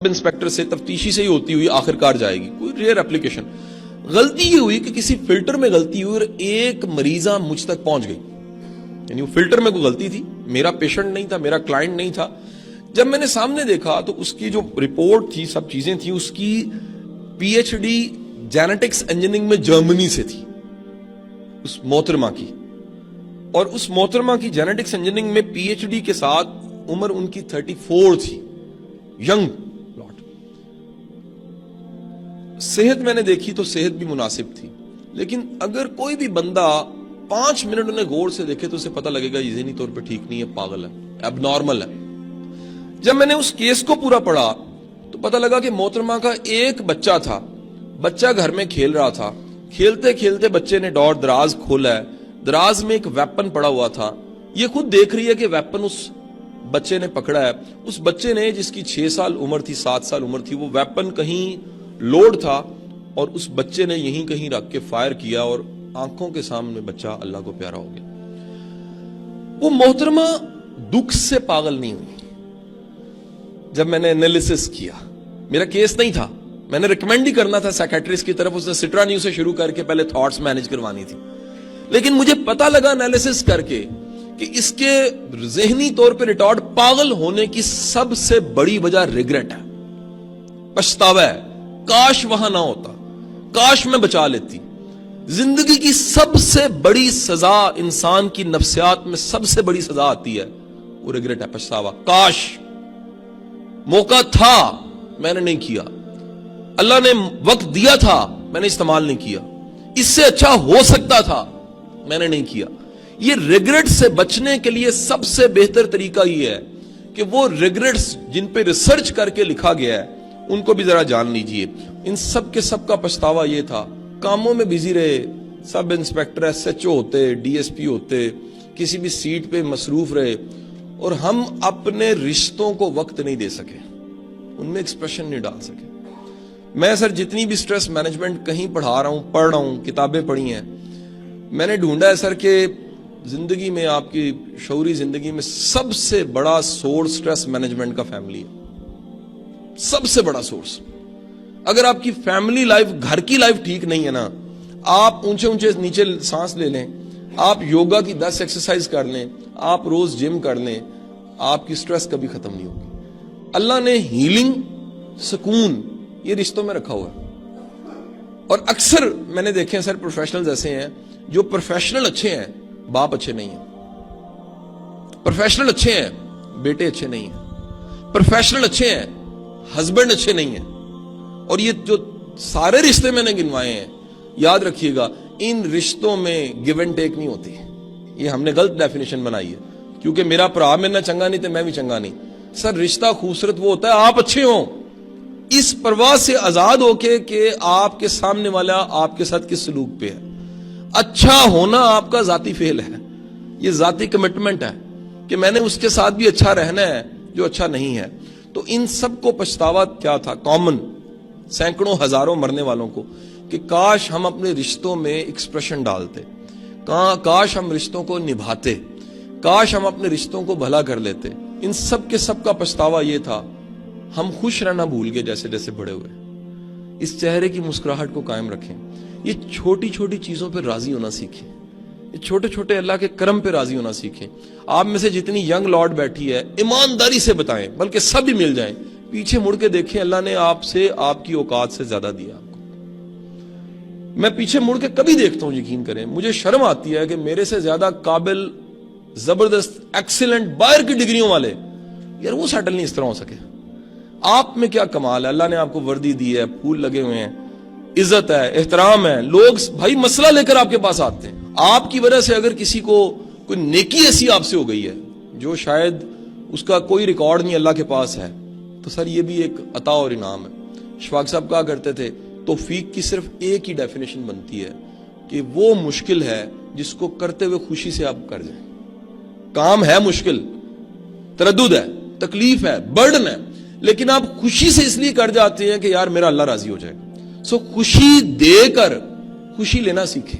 Inspector से तफ्तीशी से ही होती हुई आखिरकार जाएगी, कोई रेयर एप्लीकेशन। गलती ये हुई कि किसी फिल्टर में गलती हुई और एक मरीजा मुझ तक पहुंच गई, यानी वो फिल्टर में कोई गलती थी, मेरा पेशेंट नहीं था, मेरा क्लाइंट नहीं था। जब मैंने सामने देखा तो उसकी जो रिपोर्ट थी, सब चीजें थी, उसकी पीएचडी जेनेटिक्स इंजीनियरिंग में जर्मनी से थी उस मोहतरमा की, और उस मोहतरमा की जेनेटिक्स इंजीनियरिंग में पीएचडी के साथ उम्र उनकी 34 थी, यंग लॉट। सेहत मैंने देखी तो सेहत भी मुनासिब थी, लेकिन अगर कोई भी बंदा 5 मिनट उन्हें गौर से देखे तो उसे पता लगेगा ये ज़हनी तौर पे ठीक नहीं है, पागल है, एबनॉर्मल है। जब मैंने उस केस को पूरा पढ़ा तो पता लगा कि मोहतरमा का एक बच्चा था, बच्चा घर में खेल रहा था, खेलते खेलते बच्चे ने डोर दराज खोला है, दराज में एक वेपन पड़ा हुआ था, ये खुद देख रही है कि वेपन उस बच्चे ने पकड़ा है। उस बच्चे ने, जिसकी 6 साल उम्र थी, 7 साल उम्र थी, वो वेपन कहीं लोड था और उस बच्चे ने यहीं कहीं रख के फायर किया और आंखों के सामने बच्चा अल्लाह को प्यारा हो गया। वो मोहतरमा दुख से पागल नहीं हुई। जब मैंने एनालिसिस किया, मेरा केस नहीं था, मैंने रिकमेंड ही करना था साइकियाट्रिस्ट की तरफ, उसने सिट्रा न्यूज से शुरू करके पहले थॉट्स मैनेज करवानी थी, लेकिन मुझे पता लगा एनालिसिस करके कि इसके ज़हनी तौर पे रिटॉर्ड पागल होने की सबसे बड़ी वजह रिग्रेट है, पछतावा है, काश वहां ना होता, काश मैं बचा लेती। जिंदगी की सबसे बड़ी सजा, इंसान की नफ्सियात में सबसे बड़ी सजा आती है, वो रिग्रेट है, पछतावा। काश मौका था, मैंने नहीं किया, अल्लाह ने वक्त दिया था, मैंने इस्तेमाल नहीं किया, इससे अच्छा हो सकता था, मैंने नहीं किया। ये रिग्रेट से बचने के लिए सबसे बेहतर तरीका ये है कि वो रिग्रेट्स जिन पे रिसर्च करके लिखा गया है उनको भी जरा जान लीजिए। इन सब के सब का पछतावा ये था, कामों में बिजी रहे, सब इंस्पेक्टर एसएचओ होते, डीएसपी होते, किसी भी सीट पे मसरूफ रहे, और हम अपने रिश्तों को वक्त नहीं दे सके, उनमें एक्सप्रेशन नहीं डाल सके। मैं सर जितनी भी स्ट्रेस मैनेजमेंट कहीं पढ़ा रहा हूं, पढ़ रहा हूं, किताबें पढ़ी हैं, मैंने ढूंढा है सर कि जिंदगी में, आपकी शऊरी जिंदगी में सबसे बड़ा सोर्स स्ट्रेस मैनेजमेंट का फैमिली है, सबसे बड़ा सोर्स। अगर आपकी फैमिली लाइफ, घर की लाइफ ठीक नहीं है ना, आप ऊंचे ऊंचे नीचे सांस ले लें, आप योगा की 10 एक्सरसाइज कर लें, आप रोज जिम कर लें, आपकी स्ट्रेस कभी खत्म नहीं होगी। अल्लाह ने हीलिंग, सुकून ये रिश्तों में रखा हुआ है। और अक्सर मैंने देखे हैं सर, प्रोफेशनल्स ऐसे हैं जो प्रोफेशनल अच्छे हैं, बाप अच्छे नहीं है, प्रोफेशनल अच्छे हैं, बेटे अच्छे नहीं है, प्रोफेशनल अच्छे हैं, हस्बैंड अच्छे नहीं है। और ये जो सारे रिश्ते मैंने गिनवाए हैं, याद रखिएगा, इन रिश्तों में गिव एंड टेक नहीं होती। ये हमने गलत डेफिनेशन बनाई है, क्योंकि मेरा भरा मेरे ना चंगा नहीं तो मैं भी चंगा नहीं। सर रिश्ता खूबसूरत वो होता है आप अच्छे हो, इस परवाह से आजाद होके कि आपके सामने वाला आपके साथ किस सलूक पे है। अच्छा होना आपका जाती फेल है, ये जाती कमिटमेंट है कि मैंने उसके साथ भी अच्छा रहना है जो अच्छा नहीं है। तो इन सब को पछतावा क्या था, कॉमन, सैकड़ों हजारों मरने वालों को, कि काश हम अपने रिश्तों में एक्सप्रेशन डालते, काश हम रिश्तों को निभाते, काश हम अपने रिश्तों को भला कर लेते। इन सब के सब का पछतावा ये था, हम खुश रहना भूल गए जैसे जैसे बड़े हुए। इस चेहरे की मुस्कुराहट को कायम रखें, ये छोटी छोटी चीजों पर राजी होना सीखें, ये छोटे छोटे अल्लाह के करम पे राजी होना सीखें। आप में से जितनी यंग लॉर्ड बैठी है, ईमानदारी से बताएं, बल्कि सब भी मिल जाएं, पीछे मुड़ के देखें, अल्लाह ने आपसे, आपकी औकात से ज्यादा दिया आपको। मैं पीछे मुड़ के कभी देखता हूं, यकीन करें, मुझे शर्म आती है कि मेरे से ज्यादा काबिल, जबरदस्त, एक्सीलेंट, बाहर की डिग्रियों वाले, यार वो सेटल नहीं इस तरह हो सके। आप में क्या कमाल है, अल्लाह ने आपको वर्दी दी है, फूल लगे हुए हैं, इज्जत है, एहतराम है, लोग भाई मसला लेकर आपके पास आते हैं। आपकी वजह से अगर किसी को कोई नेकी ऐसी आपसे हो गई है जो शायद उसका कोई रिकॉर्ड नहीं अल्लाह के पास है, तो सर ये भी एक अता और इनाम है। शफाक साहब कहा करते थे, तौफीक की सिर्फ एक ही डेफिनेशन बनती है कि वो मुश्किल है जिसको करते हुए खुशी से आप कर जाएं। काम है मुश्किल, तरद्दुद है, तकलीफ है, बर्डन है, लेकिन आप खुशी से इसलिए कर जाते हैं कि यार मेरा अल्लाह राजी हो जाएगा। सो खुशी देकर खुशी लेना सीखें।